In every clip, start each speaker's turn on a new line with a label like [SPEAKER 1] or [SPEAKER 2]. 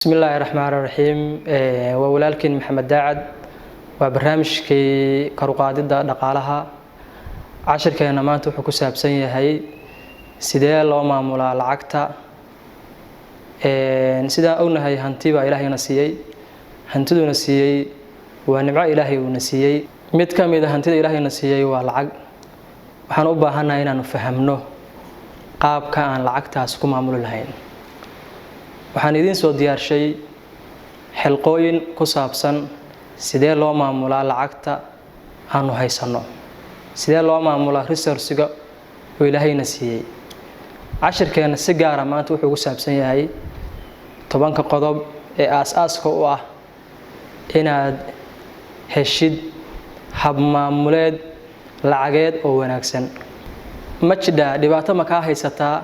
[SPEAKER 1] بسم الله الرحمن الرحيم وولالكين محمد داعد وبرنامجكي كروقاديدا dhaqaalaha cashirkeena maanta wuxuu ku saabsan yahay sidee loo maamulaa lacagta sida ognahay hantiba ilaahayna siiyay hantiduna siiyay waa nimco ilaahay uu na siiyay mid ka mid ah hantida ilaahayna siiyay waa lacag waxaan u baahanahay inaan fahamno qaabka aan lacagtaas ku maamuli lahayn waxaan idin soo diyaarshay xilqooyin ku saabsan sidee loo maamulaa lacagta aanu haysano sidee loo maamulaa resource-ga oo ilaahayna siiyay cashirkeena si gaar ah maanta wuxuu ku saabsan yahay 10 qodob ee aas-aaska u ah inaad heshid hab maamuleed lacageed oo wanaagsan ma jidha dhibaato ma ka haysataa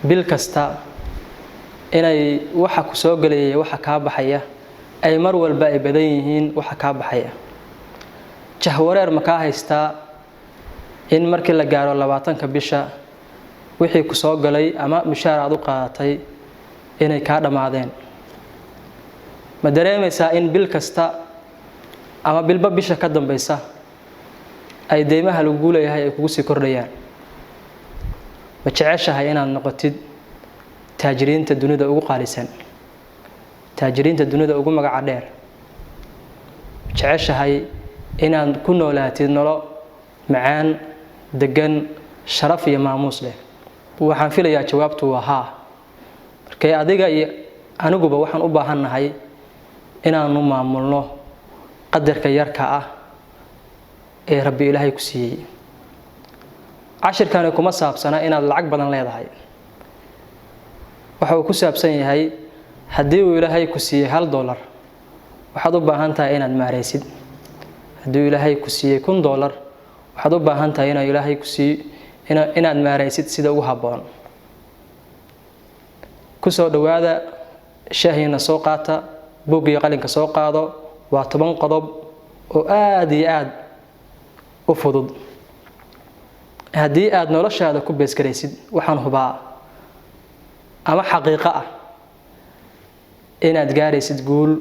[SPEAKER 1] bil kasta inay waxa ku soo galay waxa ka baxaya ay mar walba ay badan yihiin waxa ka baxaya jahwareer ma ka haystaa in markii la gaaro 20ka bisha wixii ku soo galay ama mushaar aad u qaadatay inay ka dhamaadeen ma dareemaysaa in bil kasta ama bilba bisha ka dambaysa ay deymaha lagu leeyahay ay kugu sii kordhayaan ma jeceshahay inaad noqotid taajiriinta dunida ugu qaalisan taajiriinta dunida ugu magaca dheer jeceshahay inaad ku noolaatid nolol macaan degan sharaf iyo maamuus leh waxaan filayaa jawaabtu waa haa markay adiga iyo aniguba waxaan u baahanahay inaanu maamulno qadarka yarka ah ee Rabbi Ilaahay ku siiyay cashirkan kuma saabsana inaad lacag badan leedahay waxa uu ku saabsan yahay haddii uu Ilaahay ku siiyay $1 waxaad u baahan tahay inaad maareysid haddii Ilaahay ku siiyay $1,000 waxaad u baahan tahay inaad Ilaahay ku siiyay inaad maareysid sida ugu haboon ku soo dhawaada shaahina soo qaata buug iyo qalinka soo qaado waa 10 qodob oo aad iyo aad u fudud haddii aad noloshaada ku beeskaraysid waxaan hubaa ama xaqiiqo ah inaad gaaraysid guul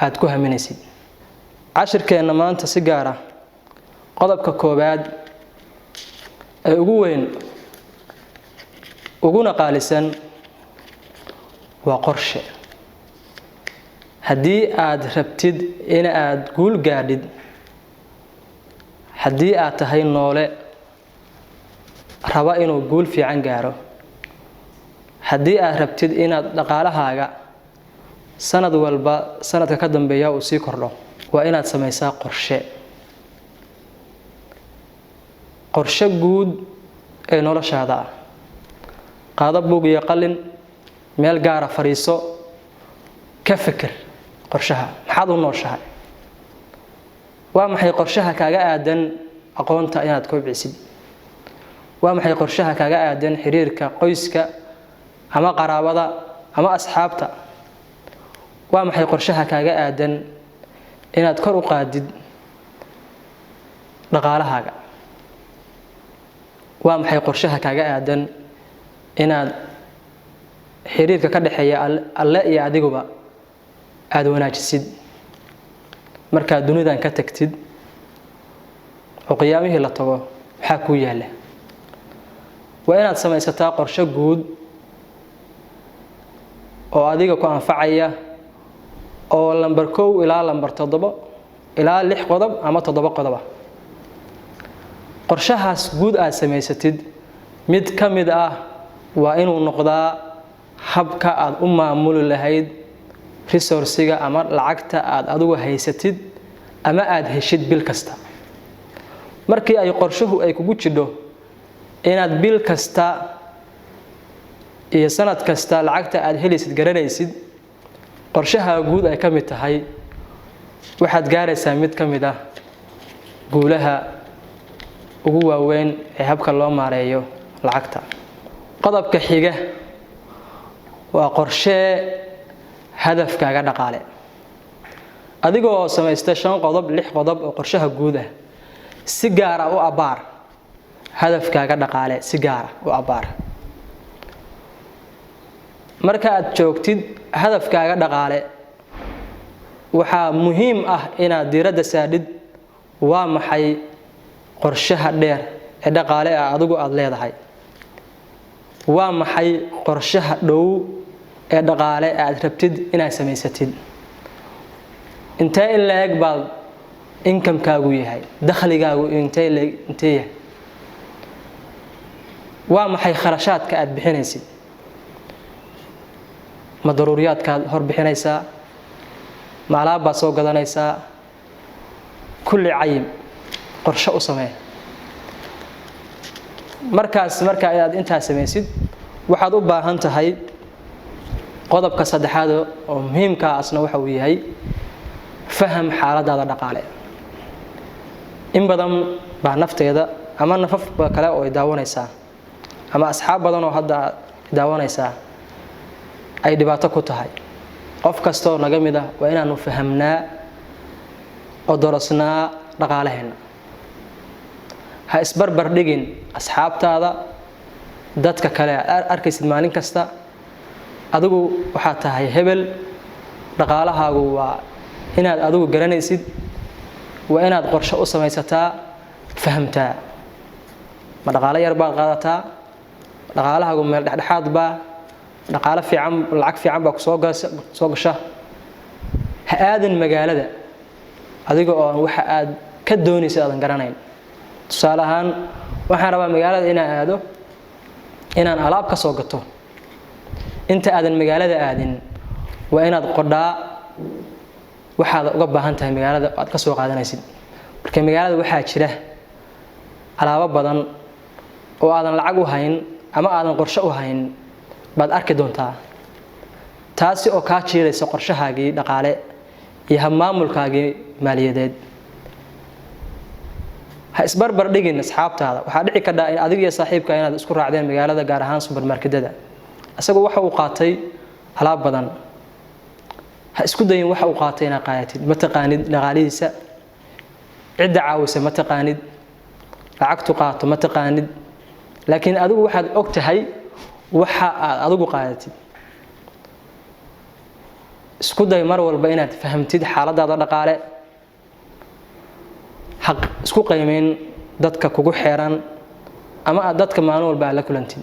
[SPEAKER 1] aad ku haminaysid cashirkeena maanta si gaar ah qodobka koobaad ee ugu weyn uguna qaalisan waa qorshe haddii aad rabtid in aad guul gaadhid haddii aad tahay noole raba inuu guul fiican gaaro haddii aad rabtid inaad dhaqaalahaaga sanad walba sanadka ka dambeeya uu sii kordho waa inaad samaysaa qorshe guud ee noloshaada ah qaado buug iyo qalin meel gaar ah fariiso ka fikir qorshaha maxaad u nooshahay waa maxay qorshaha kaaga aadan aqoonta inaad kobcisid waa maxay qorshaha kaaga aadan xiriirka qoyska ama qaraabada ama asxaabta waa maxay qorshaha kaaga aadan inaad kor u qaadid dhaqaalahaaga waa maxay qorshaha kaaga aadan inaad xiriirka ka dhaxeeya alle iyo adiguba aad wanaajisid marka dunidan ka tagtid oo qiyaamihii la tago waxa ku yaala waa inaad samaysataa qorshe guud oo adiga ku anfacaya oo lambar 1 ilaa lambar 7 ilaa 6 qodob ama 7 qodob qorshahaas guud aad samaysatid mid kamid ah waa inuu noqdaa habka aad u maamuli lahayd resource-ga ama lacagta aad adigu haysatid ama aad heshid bil kasta markii ay qorshuhu ay kugu jidho inaad bil kasta iyo sanad kasta lacagta aad helaysid garanaysid qorshaha guud ay kamid tahay waxaad gaaraysaa mid kamid ah guulaha ugu waaweyn ee habka loo maareeyo lacagta qodobka xiga waa qorshe hadafkaaga dhaqaale adigoo sameystay 5 qodob 6 qodob oo qorshaha guud ah si gaar ah u abaar hadafkaaga dhaqaale si gaar ah u abaar marka aad joogtid hadafkaaga dhaqaale waxa muhiim ah inaad diiradda saadid waa maxay qorshaha dheer ee dhaqaale adigu aad leedahay waa maxay qorshaha dhow ee dhaqaale aad rabtid inaad samaysatid intee in leeg baad income-kaagu yahay dakhligaagu intee yahay waa maxay kharashaadka aad bixinaysid ma daruuriyaadkaad hor bixinaysaa ma alaab baad soo gadanaysaa kulli cayib qorshe u samee marka aad intaa samaysid waxaad u baahan tahay qodobka saddexaad oo muhiimka asna waxa uu yahay faham xaaladaada dhaqaale in badan baa nafteeda ama nafaf kale oo ay daawanaysaa ama asxaab badan oo hadda daawanaysaa ay dhibaato ku tahay qof kasto oo naga mid ah waa inaanu fahamnaa oo dorasnaa dhaqaalaheena ha isbarbar dhigin asxaabtaada dadka kale arkaysid maalin kasta adigu waxa tahay hebel dhaqaalahaagu waa inaad adigu garanaysid waa inaad qorshe u samaysataa fahamtaa ma dhaqaale yar baad qaadataa dhaqaalahaagu meel dhexdhexaad baa dhaqaale fiican lacag fiican baa ku soo gasha ha aadan magaalada adiga oo waxa aad ka doonaysid aadan garanayn tusaale ahaan waxaan rabaa magaalada inaan aado inaan alaab ka soo gato inta aadan magaalada aadin waa inaad qodhaa waxaad uga baahan tahay magaalada aad ka soo qaadanaysid marka magaalada waxaa jira alaabo badan oo aadan lacag u hayn ama aadan qorshe u hayn baad arki doontaa taasi oo ka jiiraysa qorshahaagii dhaqaale iyo maamulkaagii maaliyadeed ha isbarbar dhigin asxaabtaada waxa dhici karta in adiga iyo saaxiibka inaad isku raacdeen magaalada gaar ahaan supermarketada asagoo waxa uu qaatay alaab badan ha isku dayin waxa uu qaatay inaad qaayatid ma taqaanid dhaqaalihiisa cidda caawisa ma taqaanid lacagtu qaato ma taqaanid laakiin adigu waxaad og tahay waxa aad adigu qaadatid isku day mar walba inaad fahamtid xaaladaada dhaqaale xaq isku qiimeyn dadka kugu xeeran ama dadka maalin walba la kulantid.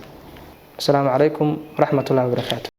[SPEAKER 1] Assalaamu calaykum waraxmatullaahi wabarakaatuh.